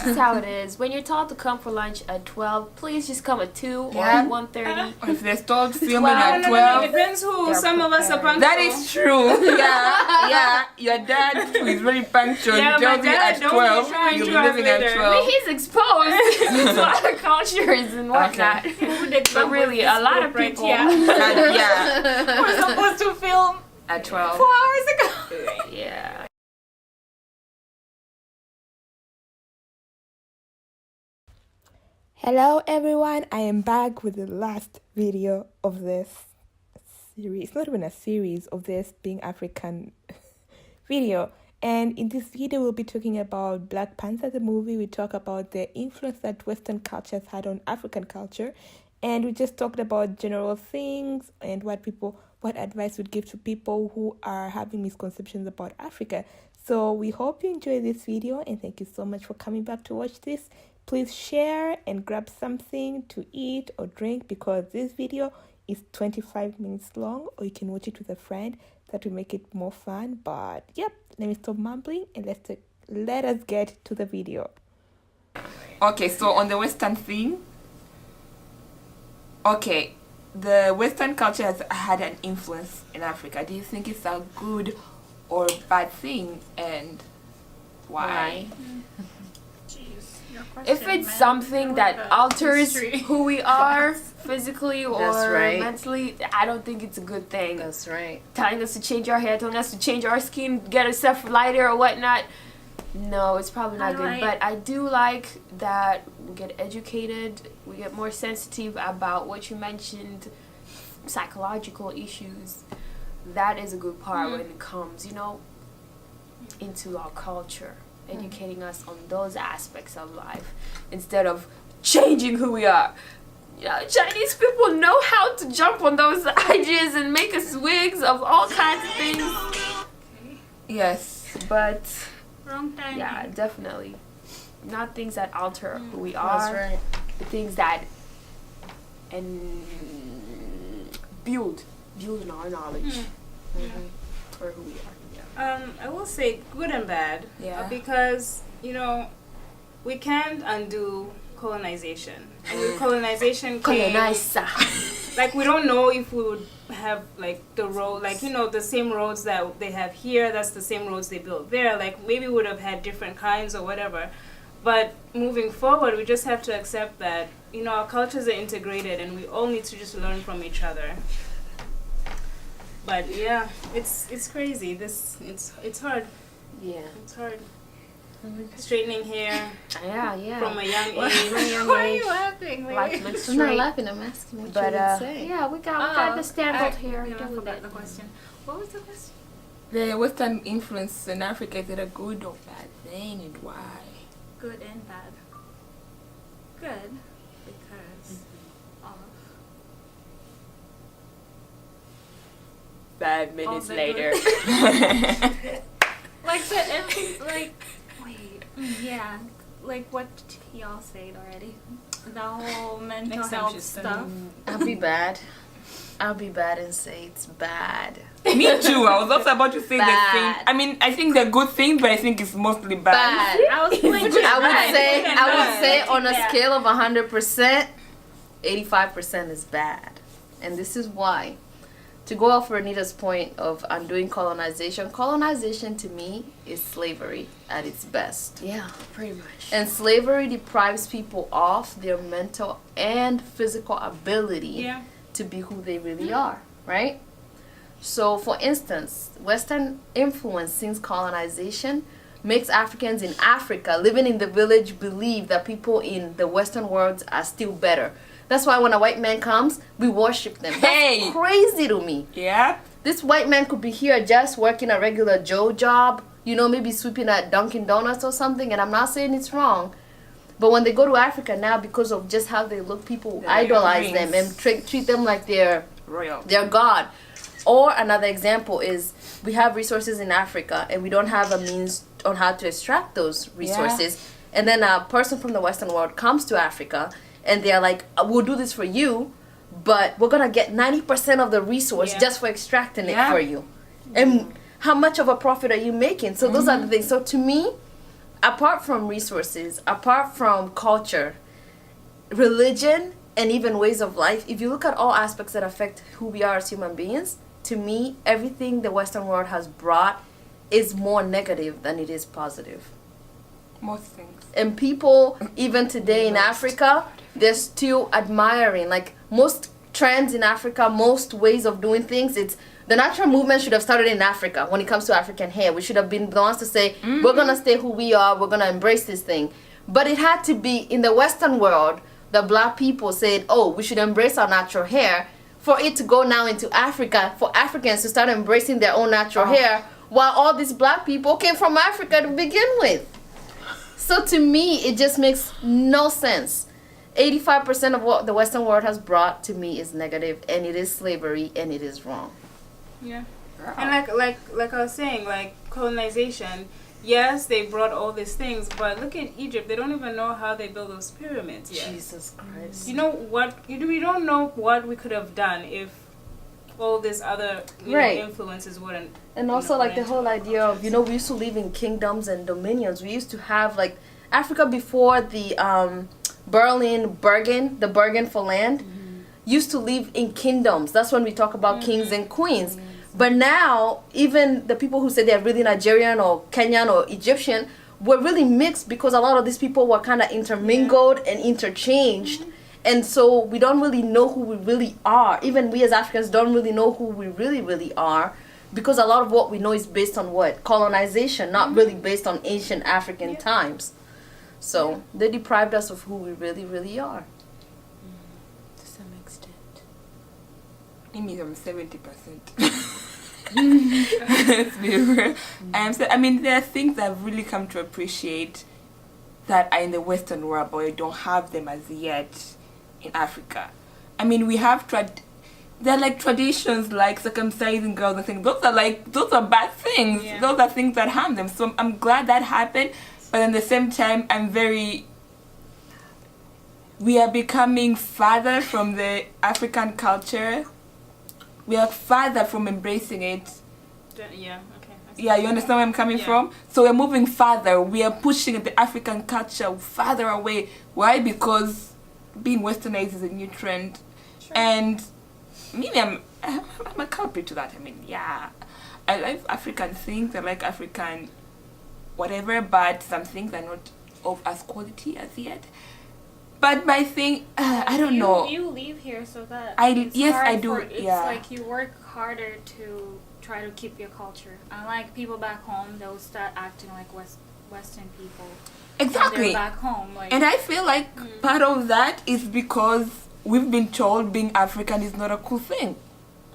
this is how it is. When you're told to come for lunch at 12, please just come at 2 or 1:30. Or if they're told filming at 12. It depends who. Some of us are punctual. That is true. Yeah. Your dad who is very punctual. Yeah, He tells you at 12. You'll be leaving at 12. He's exposed to other cultures and whatnot. But really, a lot of people we're supposed to film at 12. 4 hours ago. Yeah. Hello everyone, I am back with the last video of this series, not even a series of this Being African video. And in this video we'll be talking about Black Panther the movie. We talk about the influence that Western cultures had on African culture, and we just talked about general things and what advice would give to people who are having misconceptions about Africa. So we hope you enjoy this video, and thank you so much for coming back to watch this. Please share and grab something to eat or drink, because this video is 25 minutes long, or you can watch it with a friend. That will make it more fun. But yep, let me stop mumbling and let us get to the video. Okay, so on the Western thing, okay, the Western culture has had an influence in Africa. Do you think it's a good or bad thing, and why? If it's something that alters who we are physically or mentally, I don't think it's a good thing. That's right. Telling us to change our hair, telling us to change our skin, get ourselves lighter or whatnot. No, it's probably not good. But I do like that we get educated, we get more sensitive about what you mentioned, psychological issues. That is a good part when it comes, into our culture. Educating us on those aspects of life instead of changing who we are. Chinese people know how to jump on those ideas and make us wigs of all kinds of things. Yes, but wrong time. Yeah, definitely not things that alter who we are. That's right. The things that build on our knowledge for who we are. I will say good and bad. Because, we can't undo colonization. And with colonization came... Like, we don't know if we would have, the road... the same roads that they have here, that's the same roads they built there. Like, maybe we would have had different kinds or whatever. But moving forward, we just have to accept that, our cultures are integrated and we all need to just learn from each other. But yeah, it's crazy. It's hard. Yeah, it's hard. Straightening hair. Yeah. From a young age. Why are you laughing? I'm not laughing. I'm asking what you would say. Yeah, we got the standard hair. I forgot the question. What was the question? The Western influence in Africa, is it a good or bad thing, and why? Good and bad. Good because of 5 minutes later. Like what y'all said already. The whole mental health stuff. I'll be bad and say it's bad. Me too. I was also about to say the same. I mean, I think they're good things, but I think it's mostly bad. I would say on a scale of 100%, 85% is bad. And this is why. To go off Renita's point of undoing colonization to me is slavery at its best. Yeah, pretty much. And slavery deprives people of their mental and physical ability to be who they really are, right? So, for instance, Western influence since colonization makes Africans in Africa living in the village believe that people in the Western world are still better. That's why when a white man comes, we worship them. That's crazy to me. Yeah. This white man could be here just working a regular Joe job, maybe sweeping at Dunkin' Donuts or something, and I'm not saying it's wrong. But when they go to Africa now, because of just how they look, people idolize them and treat them like they're God. Or another example is we have resources in Africa and we don't have a means on how to extract those resources. Yeah. And then a person from the Western world comes to Africa and they're like, we'll do this for you, but we're going to get 90% of the resource just for extracting it for you. And how much of a profit are you making? So those are the things. So to me, apart from resources, apart from culture, religion, and even ways of life, if you look at all aspects that affect who we are as human beings, to me, everything the Western world has brought is more negative than it is positive. Most things. And people, even today in Africa, they're still admiring. Like, most trends in Africa, most ways of doing things, it's the natural movement should have started in Africa when it comes to African hair. We should have been the ones to say, we're going to stay who we are, we're going to embrace this thing. But it had to be in the Western world, the black people said, oh, we should embrace our natural hair, for it to go now into Africa, for Africans to start embracing their own natural hair, while all these black people came from Africa to begin with. So to me, it just makes no sense. 85% of what the Western world has brought to me is negative, and it is slavery, and it is wrong. Yeah. And like I was saying, like colonization, yes, they brought all these things, but look at Egypt. They don't even know how they built those pyramids yet. Jesus Christ. You know what? We don't know what we could have done if all these other know, influences wouldn't. And also, like, the whole idea of, we used to live in kingdoms and dominions. We used to have, like, Africa before the the bargain for land, used to live in kingdoms. That's when we talk about kings and queens. But now, even the people who say they're really Nigerian or Kenyan or Egyptian were really mixed, because a lot of these people were kind of intermingled and interchanged. And so we don't really know who we really are. Even we as Africans don't really know who we really, really are, because a lot of what we know is based on what? Colonization, not really based on ancient African times. So they deprived us of who we really, really are. To some extent. I mean, I'm 70%. Let's be real. I mean, there are things I've really come to appreciate that are in the Western world, but we don't have them as yet in Africa. I mean, we have they're like traditions like circumcising girls and things. Those are bad things. Yeah. Those are things that harm them. So I'm glad that happened, but at the same time, we are becoming farther from the African culture. We are farther from embracing it. Yeah, okay. Yeah, you understand where I'm coming from? So we're moving farther. We are pushing the African culture farther away. Why? Because being westernized is a new trend. Sure. And maybe I'm a culprit to that. I mean, yeah, I like African things. I like African whatever, but some things are not of as quality as yet. But my thing, I don't know. You live here, so that I do. It's like you work harder to try to keep your culture. Unlike people back home, they'll start acting like Western people. Exactly. Back home, and I feel like part of that is because we've been told being African is not a cool thing.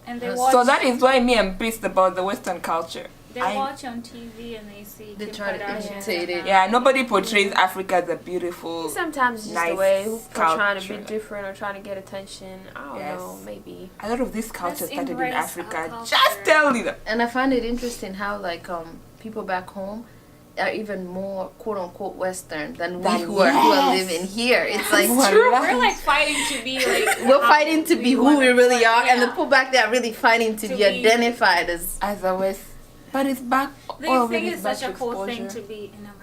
And so that is why I'm pissed about the Western culture. They watch on TV and they see they Kim try to imitate it. Yeah, nobody portrays Africa as a beautiful, sometimes it's nice just the way we're culture. trying to be different or trying to get attention. I don't know, maybe. A lot of this culture started in Africa. Culture. Just tell you. And I find it interesting how, like, people back home are even more quote-unquote Western than we who are living here. It's like we're like fighting to be like we're fighting to be who we really are, and the people back there are really fighting to be identified as a West. But it's back. They think it's such a cool thing to be in America.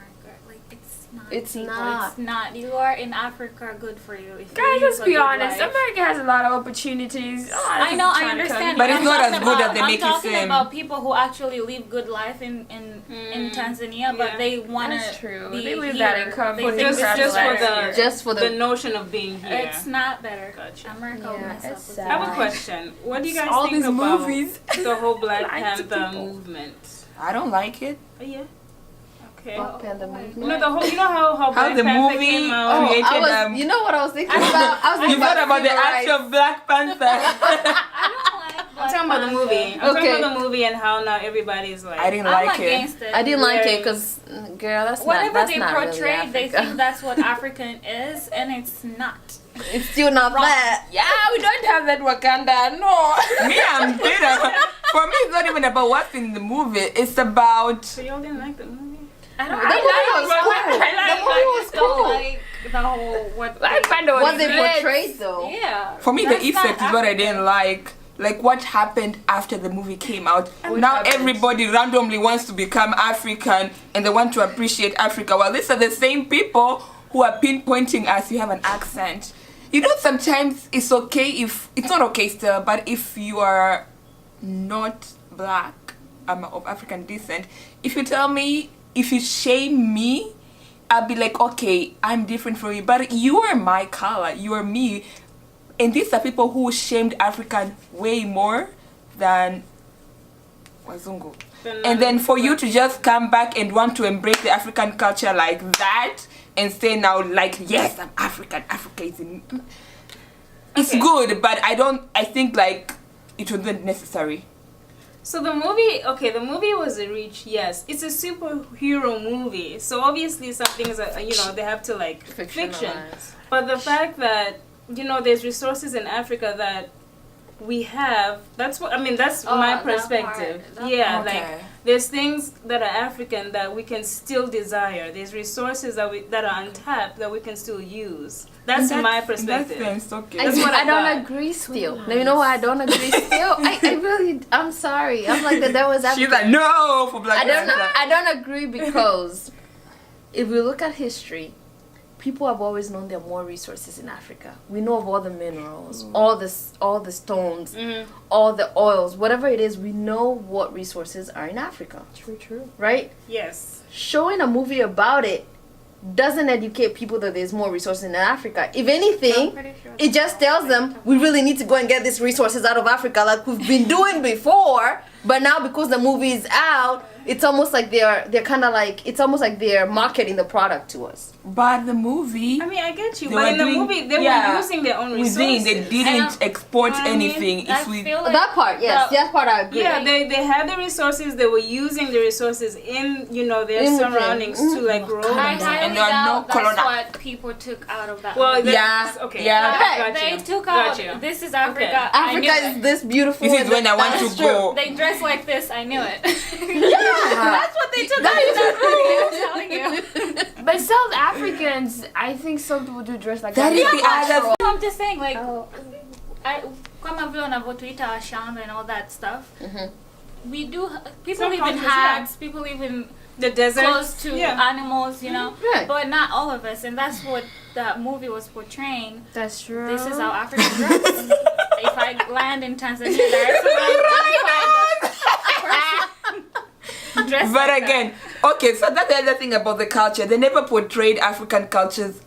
Like, it's not. It's not. It's not. You are in Africa. Good for you. If guys, let's be honest. Life. America has a lot of opportunities. I know. I understand. But it's not as good as they make it seem. I'm talking about people who actually live good life in Tanzania, but they want to. That's true. They live here. that in comfort. Just for the notion of being here. It's not better. Gotcha. America will mess up with I have a question. What do you guys all think these about movies. the whole Black Panther movement? I don't like it. Oh, yeah. Okay. Black Panther movement. You know the whole. You know how Black the Panther movie came out. created. You know what I was thinking about? I was You thinking thought about the actual Black Panther. I'm talking about the movie. I'm talking about the movie and how now everybody's like. I didn't like it. I didn't like it because, girl, that's whatever not. They portray, really they think that's what African is, and it's not. It's still not that. Yeah, we don't have that Wakanda. No. Me, I'm bitter. For me, it's not even about what's in the movie. It's about. So y'all didn't like the movie? I don't. The movie was cool. Like the whole what they portrayed though. Yeah. For me, the effect is what I didn't like. like what happened after the movie came out. What Now happened? everybody randomly wants to become African and they want to appreciate Africa. Well, these are the same people who are pinpointing us. You have an accent. You know, sometimes it's okay if it's not okay still, but if you are not black, of African descent, if you tell me, if you shame me, I'll be like, okay, I'm different from you, but you are my color, you are me. And these are people who shamed African way more than Wazungu. And then for you to just come back and want to embrace the African culture like that and say now, like, yes, I'm African, Africa is in... It's good, but I think like it wasn't necessary. So the movie was a reach, yes. It's a superhero movie, so obviously some things are, they have to like fiction. But the fact that, there's resources in Africa that we have, that's my perspective. Like there's things that are African that we can still desire. There's resources that are untapped that we can still use. That's my perspective. That's okay. That's what I don't agree still. Now, you know why I don't agree still? I'm sorry. I'm like that was African. She's like, no, for Black Panther. I don't agree because if we look at history, people have always known there are more resources in Africa. We know of all the minerals, all the stones, all the oils, whatever it is, we know what resources are in Africa. True. Right? Yes. Showing a movie about it doesn't educate people that there's more resources in Africa. If anything, it just tells them we really need to go and get these resources out of Africa like we've been doing before, but now because the movie is out, it's almost like they're kind of like, it's almost like they're marketing the product to us. But the movie... I mean, I get you, but in the movie, they were using their own resources. They didn't export anything. That part, yes. That part I agree. Yeah, they had the resources. They were using the resources in, their surroundings to, like, grow them. And there are no that's what people took out of that. Well, movie. okay. They took out, this is Africa. Okay. Africa is this beautiful. This is when I want to go. They dress like this, I knew it. That's what they took out of that movie. I'm telling you. But South Africans, I think some people do dress like that. That No, I'm just saying, like, kama vile unavyotuita washamba and all that stuff. We do. People live in hats. People live in the desert, close to animals, Right. but not all of us, and that's what that movie was portraying. That's true. This is how African dress. If I land in Tanzania, that's But like again, okay, so that's the other thing about the culture. They never portrayed African cultures.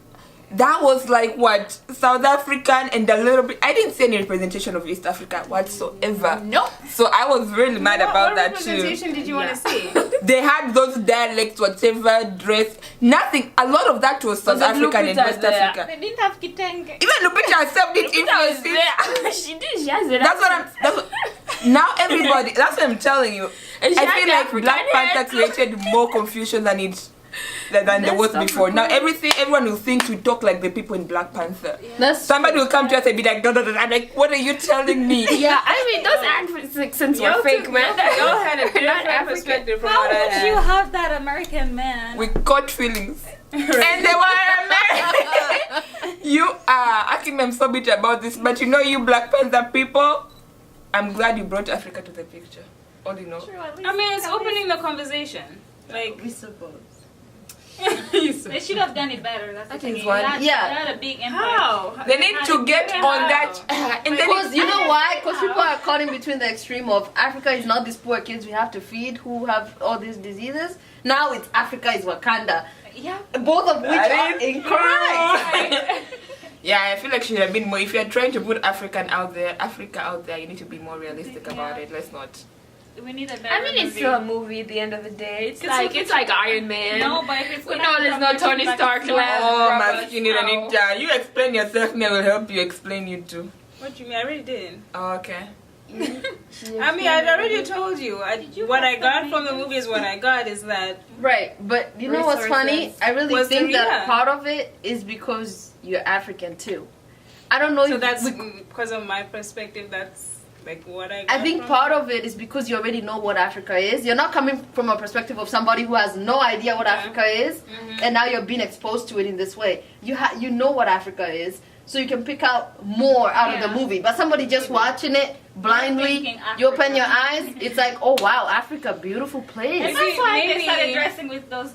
That was like what? South African and a little bit. I didn't see any representation of East Africa whatsoever. Nope. So I was really mad about that too. What representation did you want to see? They had those dialects, whatever, dress. Nothing. A lot of that was South African and West Africa. They didn't have kitenge. Even Lupita herself did influence it. She did. She has it. Now everybody. That's what I'm telling you. I feel like Black Panther created more confusion than there was before. Now everyone will think we talk like the people in Black Panther. Somebody will come to us and be like, I'm like, what are you telling me? Yeah, I mean those accents were fake, man. Y'all had a different perspective from what I had. How would you have that American man? We caught feelings. And they were American. You are. I'm so bitter about this, but you Black Panther people, I'm glad you brought Africa to the picture. All you know. I mean, it's opening the conversation. Like, we suppose. They should have done it better. That's the thing. It had a big impact. How? They need to get on that. Because you know why? Because people are caught in between the extreme of Africa is not these poor kids we have to feed who have all these diseases. Now it's Africa is Wakanda. Yeah. Both of which are incorrect. Yeah, I feel like she should have been more. If you're trying to put Africa out there, you need to be more realistic about it. Let's not. We need a better I mean, it's movie. still a movie at the end of the day. It's like Iron Man. No, but if it's we know there's no Tony Stark left. Oh, my you need a ninja. You explain yourself, me I will help you explain you too. What do you mean? I already did. Oh, okay. I mean, I already told you. What I got from the movie is what I got is that... Right, but you know what's funny? I really think that part of it is because you're African too. I don't know so if... that's because of my perspective, that's... Like what I think part of it is because you already know what Africa is. You're not coming from a perspective of somebody who has no idea what Africa is, and now you're being exposed to it in this way. You know what Africa is, so you can pick out more out of the movie. But somebody just watching it blindly, you open your eyes, it's like, oh wow, Africa, beautiful place. And that's why they started dressing with those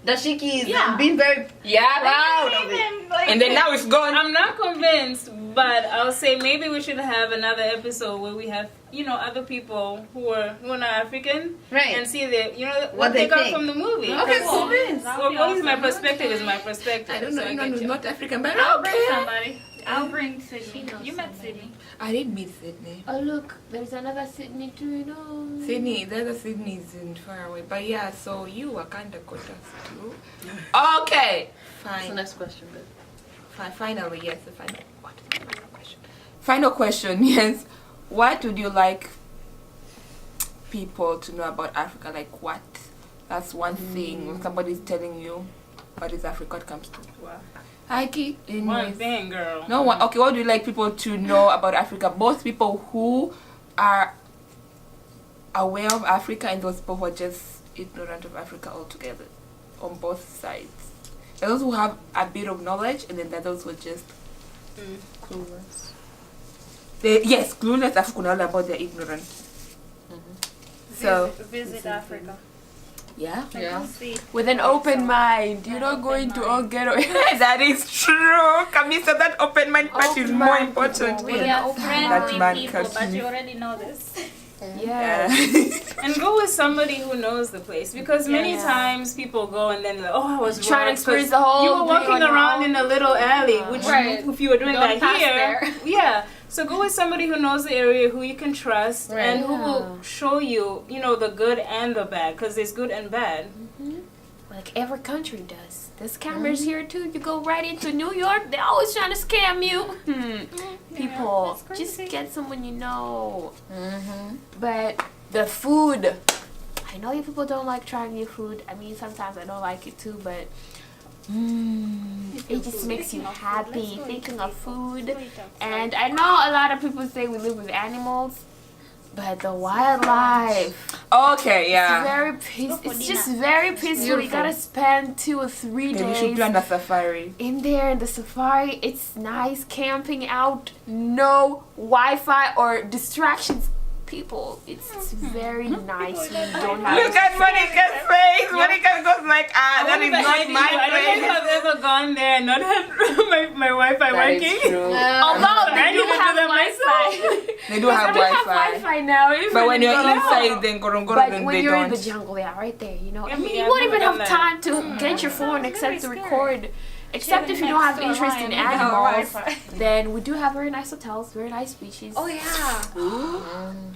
dashikis and being very proud of it. Like, and then now it's gone. I'm not convinced, but I'll say maybe we should have another episode where we have, you know, other people who are not African, and see the, you know, what they got from the movie. Okay, convinced. Well, what is my perspective? Is my perspective. I don't know anyone who's not African, but I'll bring somebody. I'll bring Sydney. You met Sydney. I didn't meet Sydney. Oh look, there's another Sydney too, you know. Sydney, the other Sydney isn't far away. But yeah, so you were kind of got us too. Okay, fine. What's the next question, babe? Finally, yes, the final. What is the final question? Final question, yes. What would you like people to know about Africa? Like what? That's one thing. When somebody's telling you what is Africa, it comes to. Wow. Heike, One thing, girl. No one. Okay, what do you like people to know about Africa? Both people who are aware of Africa and those people who are just ignorant of Africa altogether, on both sides. There are those who have a bit of knowledge, and then there are those who are just Clueless. Yes, clueless African about they're ignorant. So visit Africa. yeah. With an open mind, you're not going to all get away. That is true. Camisa, that open mind part is more important. We are That friendly man people, cuts but me. you already know this. Yeah. And go with somebody who knows the place, because many times people go and then like, oh, I was Trying to wrong, experience 'cause the whole you were thing walking on your around own. in a little alley, which if you were doing Don't that pass here, there. yeah. So go with somebody who knows the area, who you can trust, and who will show you, you know, the good and the bad, because there's good and bad. Like every country does. There's scammers here too. You go right into New York, they're always trying to scam you. People, just get someone you know. But the food, I know you people don't like trying new food. I mean, sometimes I don't like it too, but it just makes you happy thinking of food. And I know a lot of people say we live with animals, but the wildlife, Okay, yeah. it's very it's just very peaceful. You gotta spend 2 or 3 Maybe we days should plan a safari. in there in the safari. It's nice camping out, no Wi-Fi or distractions. People, it's very nice. You don't have Look at Monica's face. Monica goes like, that is not my I don't place. know if I've ever gone there and not had my Wi-Fi working. Although I they do need to have do that Wi-Fi. They do have They have Wi-Fi. Wi-Fi now. But when you're inside, inside, then Gorongoro, but then when they you're in don't. the jungle, yeah, right there, you know. I mean, yeah, you won't I've even never have done time to get your phone except to record. Except if you don't next have door interest line in without animals, Wi-Fi. then we do have very nice hotels, very nice beaches. Oh yeah.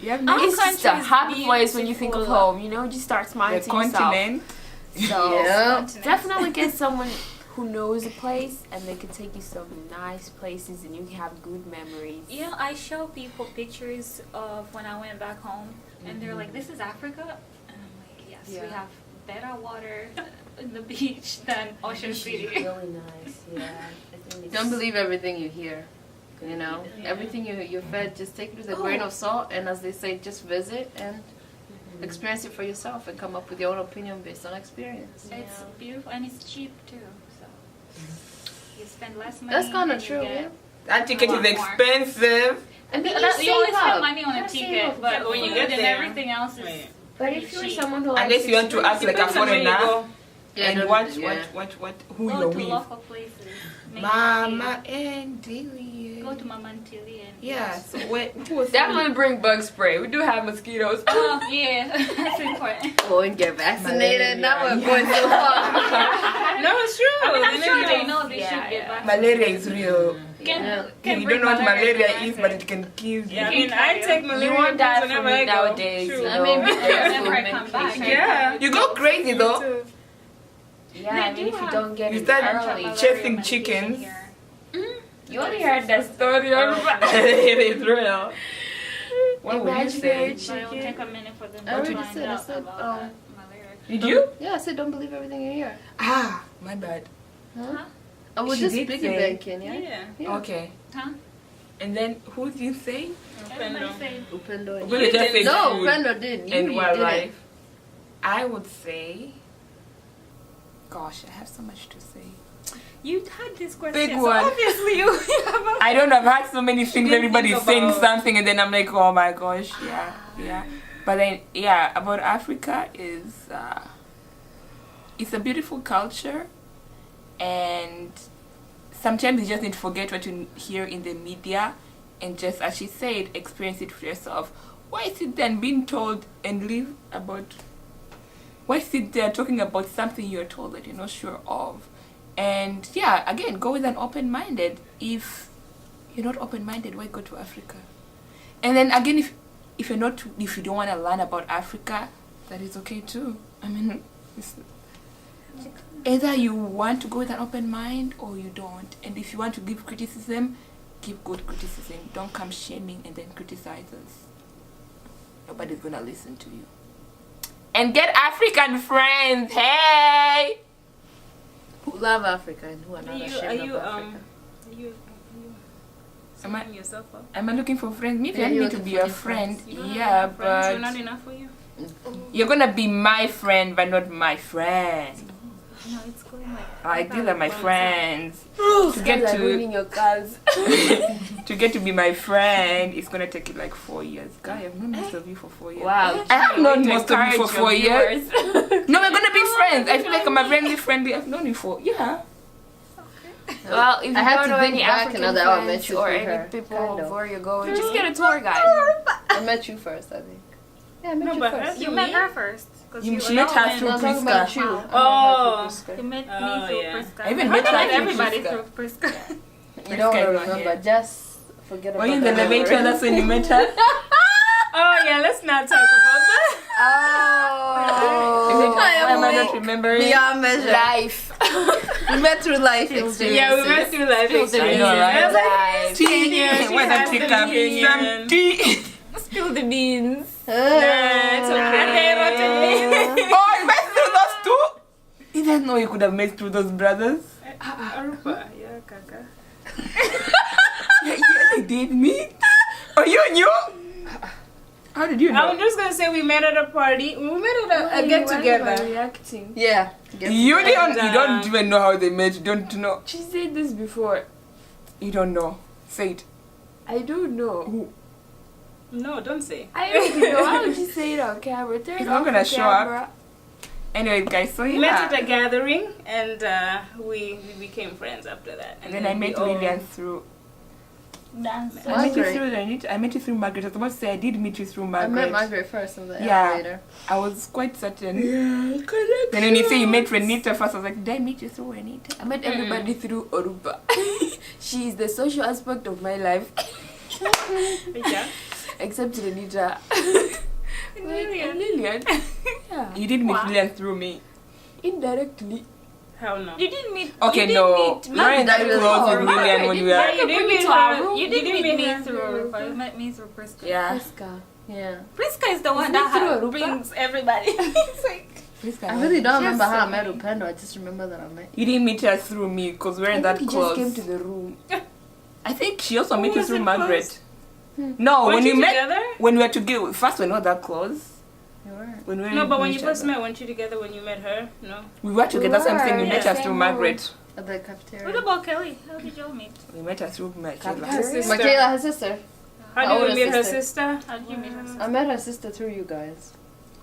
You have It's just a country's happy place when you think of beautiful. home, you know, just start smiling the to yourself. continent. So definitely get someone who knows a place and they can take you some nice places and you can have good memories. You know, I show people pictures of when I went back home, and they're like, "This is Africa," and I'm like, "Yes, we have better water in the beach than Ocean City." Really nice, yeah. I think Don't believe everything you hear. You know, everything you're fed, just take it with a grain of salt, and as they say, just visit and experience it for yourself and come up with your own opinion based on experience. It's beautiful and it's cheap too. So you spend less money. That's kind of and you true, get yeah. That ticket A lot is more. expensive. And then You only spend money on a ticket, but when you get there, there, everything else is. Right. But if you're someone who likes Unless you want to act like a Depends on where you foreigner go. and don't- watch yeah. who Go you're to with. local places. Make Mama and Dilly. Go to Mama and Tilly and Yeah, so who was Definitely bring bug spray. We do have mosquitoes. Oh yeah, that's important. Go and get vaccinated. Malaria, Now we're going so far. No, it's true. I'm sure they know they should get back. Malaria is real. Can You bring don't know what malaria to is, but it can kill you. Yeah, I mean, I take malaria You won't die pills from whenever it I go. nowadays. True. You I know. mean, be careful. Whenever I come back. Yeah. You go crazy though. Too. Yeah, I mean, if you don't get You it start early. chasing chickens. You only heard that story on It's real. What would you Imaginary say? But it'll take a minute for them I to already find said, I out said, about malaria. Did you? Yeah, I said don't believe everything you hear. Ah, my bad. Huh? I was She just did piggy say- banking, yeah? Yeah. Yeah. Okay. Huh? And then who did you say? Everybody say Upendo. and- Upendo just said No, food Upendo did. You and did wildlife. I would say, gosh, I have so much to say. You had this question. Big so one. obviously you have a... I don't know. I've had so many things. didn't Everybody's think saying about- something, and then I'm like, oh my gosh, yeah. But then, about Africa is it's a beautiful culture, and sometimes you just need to forget what you hear in the media, and just, as she said, experience it for yourself. Why sit there and being told and live about? Why sit there talking about something you're told that you're not sure of? And again, go with an open-minded. If you're not open-minded, why go to Africa? And then again, if you don't want to learn about Africa, that is okay too. I mean, either you want to go with an open mind or you don't. And if you want to give criticism, give good criticism. Don't come shaming and then criticize us. Nobody's gonna listen to you. And get African friends, hey! Who love Africa and who are not Are ashamed you of Africa. summing yourself up? Am I looking for friends? Maybe Yeah, I you're need to looking be for a new friend. friends. You don't have Yeah, enough friends? but You're not enough for you? you're gonna be my friend, but not my friend. No, it's going like... Like, these are my friends. To get Like to winning your cars. to be my friend, it's gonna take you like 4 years. Guy, I've known most of you for 4 years. Wow. I have known To most of you for encourage 4 your years. No, we're gonna be friends. I feel like I'm a friendly. I've known you for Well, if you I had don't to know think any back African and know that I met friends you or through any her, people kind of. where you're going, just get a tour guide. I met you first, I think. Yeah, I met No, you but first. her- You met her first. 'cause You you met her went- through No, I'm talking Priska. about you. Oh. I met her through You Priska. met Oh, me through yeah. Priska. I even How met did her I through everybody Priska. through Priska. You don't Priska is not remember, here. just forget about Were you in the that memory. elevator? That's when you met her. Oh yeah, let's not talk about that. Oh. Why am I not remembering? Beyond measure. Life. We met through life experiences. Yeah, we went through life experiences. know, right? I was like, Tea. Why not pick up some tea? Spill the beans. it's okay. Oh, you met through those two? You didn't know you could have met through those brothers? Arupa, yeah, kaka. Yeah, they did meet. Oh, you knew? How did you know? I'm just gonna say we met at a party. We met at a get together. Reacting. Yeah. You don't even know how they met. You don't know. She said this before. You don't know. Say it. I don't know. Who? No, don't say. I don't know. How would you say it on camera? Turn It's off not gonna the show camera. up. Anyway, guys, so We met at a gathering and we became friends after that. And then I met Lillian through. Dance. I met you Margaret. through Renita. I met you through Margaret. I was about to say I did meet you through I Margaret. met Margaret first in the Yeah. elevator. I was quite certain. Yeah, correct. And when you say you met Renita first, I was like, did I meet you through Renita? I met everybody through Oruba. She is the social aspect of my life. Yeah. Except Renita. Lillian. Lillian. Yeah. You did meet Wow. Lillian through me. Indirectly. Hell no. You didn't meet... Okay, you didn't no. meet You weren't that Margaret close or with Lillian when we were. You didn't meet to her. our room. You You didn't didn't meet me her. through Arupa. You met me through Priska. Yeah. Priska. Yeah. Priska is the one Isn't that it through Arupa? brings everybody. It's like... Priska. I really don't remember Just how I so met many. Upendo. I just remember that I met you. You didn't meet her through me because we weren't that He close. just came to the room. I think she also met you wasn't through close? Margaret. No, Weren't when you we met, together? when we were together, first we're not that close. You weren't. When we were No, but when with you each first other. met, weren't you together when you met her? No. We were together, so I'm saying we were, met yeah. her through Same Margaret. At the cafeteria. What about Kelly? How did y'all meet? We met her through Michaela. Her sister. Michaela, her sister. How My did we older meet her sister. sister? How did you meet her? I met her sister through you guys.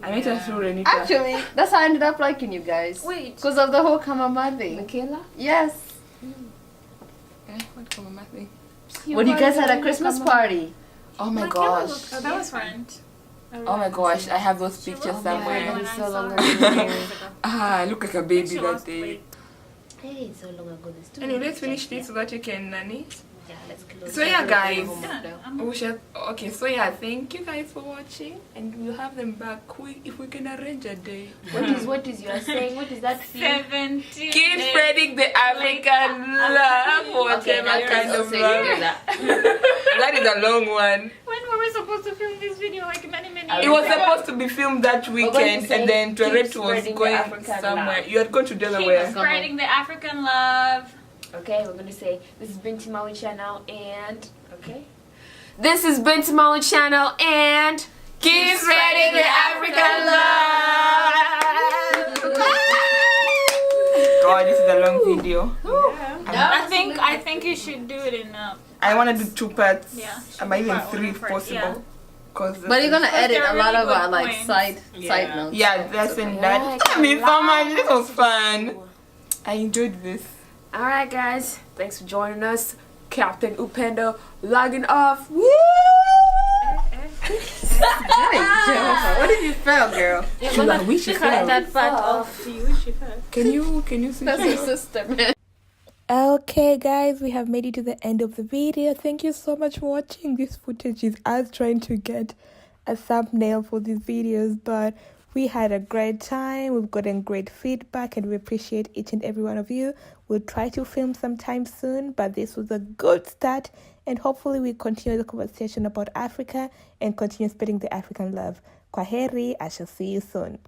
I met her through Renita. Actually, that's how I ended up liking you guys. Wait. Because of the whole Kamama thing. Michaela? Yes. What come on, Matthew? When you guys had a Christmas party. Oh my Michaela gosh. looked that was different. Oh my gosh, I have those She pictures looked somewhere. different when So I saw long her ago. years ago. Ah, I look like a And baby she that lost day. weight. Hey, so long ago. This too. Anyway, let's finish this so that you can, Nani. Yeah, let's close. So yeah, guys. Yeah, We shall, okay, so yeah, thank you guys for watching, and we'll have them back if we can arrange a day. What is you are saying? What is that theme? 70. Keep spreading the African love, whatever kind of love. That is a long one. When were we supposed to film this video? Like many It years was ago? supposed to be filmed that weekend, say and then keep 𝚑𝚑𝚎𝚎 was spreading the going African somewhere. love. You had gone to Keep Delaware. spreading the African love. Okay, we're gonna say this is Binti Malu channel and okay. This is Binti Malu channel and Keep spreading the African love. god, this is a long video. Yeah. I think you should do it in. I want to do 2 parts. Yeah. Maybe even Part 3 if one, part- possible. yeah. But you're gonna edit they're a lot really of our good like points. side notes. Yeah, that's in that. I mean, so much. This was fun. I enjoyed this. Alright guys, thanks for joining us. Captain Upendo logging off. Woo! What did you feel, girl? I wish you fell. That part of you, she fell. Can you see? That's your sister, man. Okay guys, we have made it to the end of the video. Thank you so much for watching. This footage is us trying to get a thumbnail for these videos, but we had a great time. We've gotten great feedback and we appreciate each and every one of you. We'll try to film sometime soon, but this was a good start, and hopefully we continue the conversation about Africa and continue spreading the African love. Kwaheri, I shall see you soon.